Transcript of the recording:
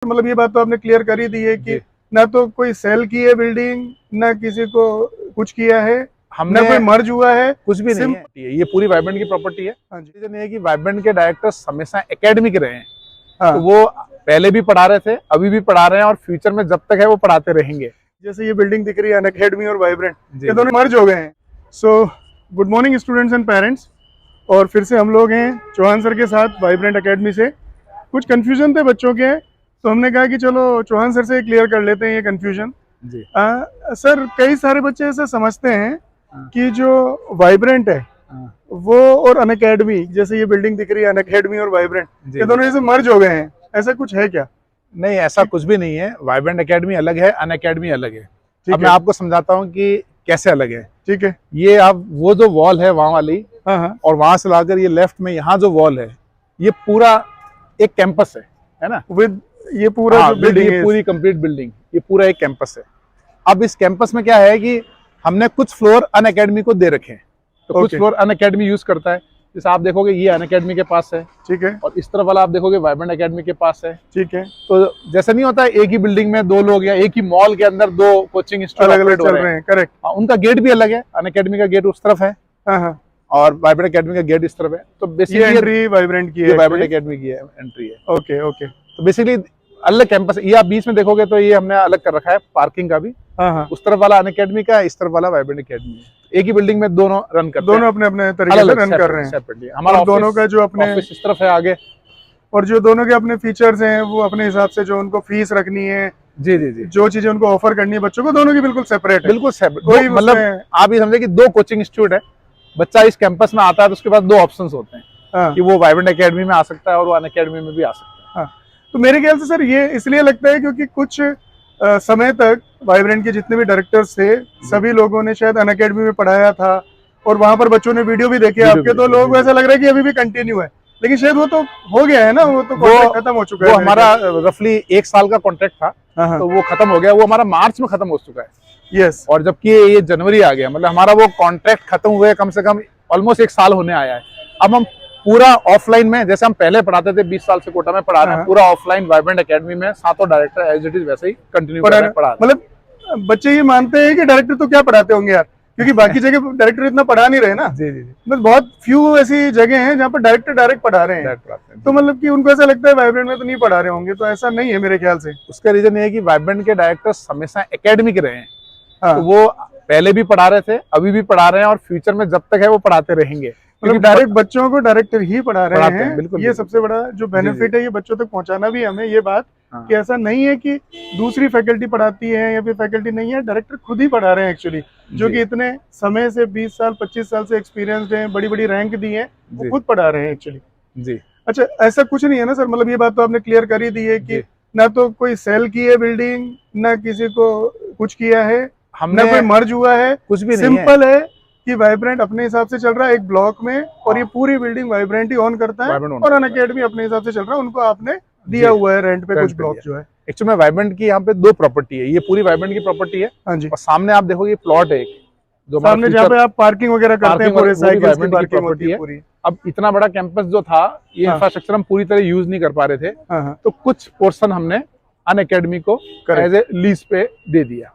मतलब ये बात तो आपने क्लियर कर ही दी है कि ना तो कोई सेल की है बिल्डिंग, ना किसी को कुछ किया है, हमने ना कोई मर्ज हुआ है, कुछ भी नहीं है। ये पूरी वाइब्रेंट की प्रॉपर्टी है। हाँ जी। रीजन ये है कि वाइब्रेंट के डायरेक्टर्स हमेशा एकेडमिक रहे हैं। हाँ। तो वो पहले भी पढ़ा रहे थे, अभी भी पढ़ा रहे हैं और फ्यूचर में जब तक है वो पढ़ाते रहेंगे। जैसे ये बिल्डिंग दिख रही है अनअकैडमी और वाइब्रेंट, जी, ये दोनों मर्ज हो गए हैं। So good morning students and parents. और फिर से हम लोग हैं चौहान सर के साथ वाइब्रेंट अकेडमी से। कुछ कंफ्यूजन थे बच्चों के, तो हमने कहा कि चलो चौहान सर से क्लियर कर लेते हैं ये कंफ्यूजन। जी। सर कई सारे बच्चे ऐसे समझते हैं हाँ। कि जो वाइब्रेंट है हाँ। वो और अनअकैडमी, जैसे ये बिल्डिंग दिख रही है अनअकैडमी और वाइब्रेंट, ये दोनों ऐसे मर्ज हो गए हैं, ऐसा कुछ है क्या? नहीं, ऐसा कुछ भी नहीं है। वाइब्रेंट एकेडमी अलग है, अनअकैडमी अलग है। अब है। मैं आपको समझाता हूँ कि कैसे अलग है। ठीक है। ये आप वो जो वॉल है वहां वाली, हाँ हाँ। और वहां से लाकर ये लेफ्ट में यहाँ जो वॉल है, ये पूरा एक कैंपस है ना। विद ये पूरा जो बिल्डिंग ये पूरी कंप्लीट बिल्डिंग, ये पूरा एक कैंपस है। अब इस कैंपस में क्या है कि हमने कुछ फ्लोर अनअकैडमी को दे रखे हैं, तो कुछ फ्लोर अनअकैडमी यूज करता है। जैसे आप देखोगे ये अनअकैडमी के पास है, ठीक है, और इस तरफ वाला आप देखोगे वाइब्रेंट एकेडमी के पास है। ठीक है। तो जैसा नहीं होता है एक ही बिल्डिंग में दो लोग या एक ही मॉल के अंदर दो कोचिंग इंस्टीट्यूट अलग अलग चल रहे हैं। करेक्ट। उनका गेट भी अलग है। अनअकैडमी का गेट उस तरफ है और वाइब्रेंट एकेडमी का गेट इस तरफ है। तो बेसिकली एंट्री वाइब्रेंट की है, वाइब्रेंट एकेडमी की एंट्री है। Okay okay. तो बेसिकली अलग कैंपस, ये आप बीच में देखोगे तो ये हमने अलग कर रखा है पार्किंग का भी। उस तरफ वाला अनअकैडमी का, इस तरफ वाला वाइब्रेंट एकेडमी है। एक ही बिल्डिंग में दोनों रन करते हैं, दोनों अपने अपने तरीके से रन कर रहे हैं सेपरेटली। हमारा दोनों का जो अपने ऑफिस इस तरफ है आगे, और जो दोनों के अपने फीचर्स हैं वो अपने हिसाब से जो उनको फीस रखनी है, जी जी जी, जो चीजें उनको ऑफर करनी है बच्चों को, दोनों की बिल्कुल सेपरेट है। बिल्कुल सेपरेट। मतलब आप ये समझे कि दो कोचिंग इंस्टीट्यूट है। बच्चा इस कैंपस में आता है तो उसके पास दो ऑप्शंस होते हैं कि वो वाइब्रेंट एकेडमी में आ सकता है और वो अनअकैडमी में भी आ सकता है। तो मेरे ख्याल से सर ये इसलिए लगता है क्योंकि कुछ समय तक वाइब्रेंट के जितने भी डायरेक्टर्स थे सभी लोगों ने शायद अनअकैडमी में पढ़ाया था, और वहां पर बच्चों ने वीडियो भी देखे आपके, तो लोगों को ऐसा लग रहा है कि अभी भी कंटिन्यू है, लेकिन शायद वो तो हो गया है ना, वो तो खत्म हो चुका है। वो हमारा रफली 1 साल का कॉन्ट्रैक्ट था, तो वो खत्म हो गया। वो हमारा मार्च में खत्म हो चुका है। यस। और जबकि ये जनवरी आ गया, मतलब हमारा वो कॉन्ट्रैक्ट खत्म हुए कम से कम ऑलमोस्ट 1 साल होने आया है। अब हम पूरा ऑफलाइन में, जैसे हम पहले पढ़ाते थे 20 साल से कोटा में पढ़ा रहे हैं, पूरा ऑफलाइन वाइब्रेंट एकेडमी में सातों डायरेक्टर एज इट इज वैसे ही कंटिन्यू कर रहे हैं पढ़ा। मतलब बच्चे ये मानते हैं कि डायरेक्टर तो क्या पढ़ाते होंगे यार, क्योंकि बाकी जगह डायरेक्टर इतना पढ़ा नहीं रहे ना। जी जी जी। मतलब बहुत फ्यू ऐसी जगह हैं जहाँ पर डायरेक्टर डायरेक्ट पढ़ा रहे हैं, तो मतलब कि उनको ऐसा लगता है वाइब्रेंट में तो नहीं पढ़ा रहे होंगे, तो ऐसा नहीं है मेरे ख्याल से। उसका रीजन ये है कि वाइब्रेंट के डायरेक्टर्स हमेशा एकेडमिक रहे हैं। तो वो पहले भी पढ़ा रहे थे, अभी भी पढ़ा रहे हैं और फ्यूचर में जब तक है वो पढ़ाते रहेंगे। मतलब डायरेक्ट बच्चों को डायरेक्टर ही पढ़ा रहे हैं। बिल्कुल, ये सबसे बड़ा जो बेनिफिट है, ये बच्चों तक पहुंचाना भी हमें ये बात कि ऐसा नहीं है कि दूसरी फैकल्टी पढ़ाती है या फिर फैकल्टी नहीं है, डायरेक्टर खुद ही पढ़ा रहे हैं एक्चुअली, जो कि इतने समय से 20 साल 25 साल से एक्सपीरियंस्ड हैं, बड़ी बड़ी रैंक दी है, वो खुद पढ़ा रहे हैं एक्चुअली। जी। अच्छा, ऐसा कुछ नहीं है ना सर, मतलब ये बात तो आपने क्लियर कर ही दी है कि ना तो कोई सेल की है बिल्डिंग, ना किसी को कुछ किया है, ना कोई मर्ज हुआ है, कुछ भी नहीं। सिंपल है कि वाइब्रेंट अपने हिसाब से चल रहा है एक ब्लॉक में, और ये पूरी बिल्डिंग वाइब्रेंट ही ऑन करता है, और अनअकैडमी अपने हिसाब से चल रहा है, उनको आपने दिया हुआ है रेंट पे कुछ ब्लॉक जो है। एक्चुअली में वाइब्रेंट की यहाँ पे 2 प्रॉपर्टी है, ये पूरी वाइब्रेंट की प्रॉपर्टी है। हाँ जी। और सामने आप देखोगे प्लॉट है एक, जो सामने जहाँ पे आप पार्किंग वगैरह करते हैं, पूरे साइकिल्स की पार्किंग होती है पूरी। अब इतना बड़ा कैंपस जो था, ये इंफ्रास्ट्रक्चर हम पूरी तरह यूज नहीं कर पा रहे थे, तो कुछ पोर्शन हमने अनअकैडमी को एज ए लीज पे दे दिया।